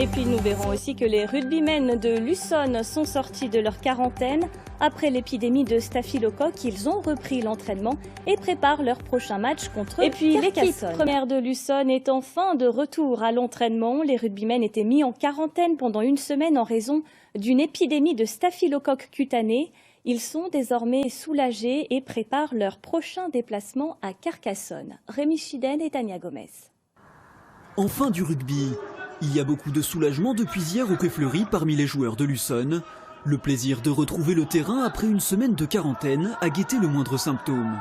Et puis nous verrons aussi que les rugbymen de Luçon sont sortis de leur quarantaine. Après l'épidémie de staphylocoque, ils ont repris l'entraînement et préparent leur prochain match contre l'équipe première de Luçon est enfin de retour à l'entraînement. Les rugbymen étaient mis en quarantaine pendant une semaine en raison d'une épidémie de staphylocoque cutané. Ils sont désormais soulagés et préparent leur prochain déplacement à Carcassonne. Rémi Chiden et Tania Gomez. Enfin du rugby. Il y a beaucoup de soulagement depuis hier au Quai Fleury parmi les joueurs de Luçon. Le plaisir de retrouver le terrain après une semaine de quarantaine a guetté le moindre symptôme.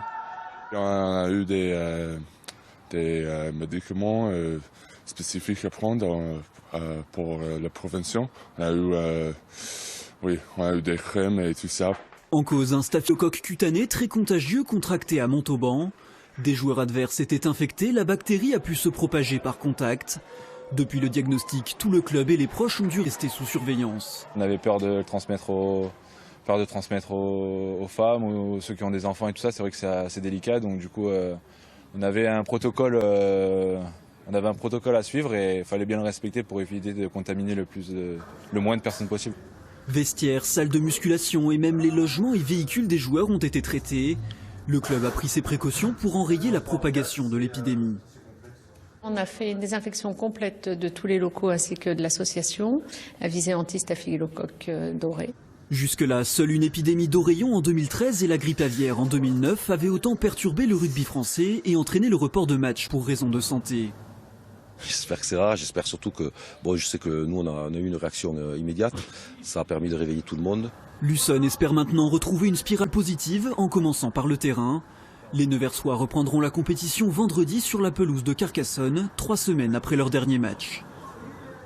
On a eu des médicaments spécifiques à prendre pour la prévention. On a eu des crèmes et tout ça. En cause, un staphylocoque cutané très contagieux contracté à Montauban. Des joueurs adverses étaient infectés, la bactérie a pu se propager par contact. Depuis le diagnostic, tout le club et les proches ont dû rester sous surveillance. On avait peur de le transmettre aux femmes ou ceux qui ont des enfants et tout ça. C'est vrai que c'est assez délicat, donc du coup on avait un protocole à suivre et il fallait bien le respecter pour éviter de contaminer le moins de personnes possible. Vestiaires, salles de musculation et même les logements et véhicules des joueurs ont été traités. Le club a pris ses précautions pour enrayer la propagation de l'épidémie. On a fait une désinfection complète de tous les locaux ainsi que de l'association à visée anti-staphylocoque doré. Jusque-là, seule une épidémie d'oreillons en 2013 et la grippe aviaire en 2009 avaient autant perturbé le rugby français et entraîné le report de matchs pour raisons de santé. J'espère que c'est rare, j'espère surtout que, je sais que nous on a eu une réaction immédiate, ça a permis de réveiller tout le monde. Luçon espère maintenant retrouver une spirale positive en commençant par le terrain. Les Neversois reprendront la compétition vendredi sur la pelouse de Carcassonne, 3 semaines après leur dernier match.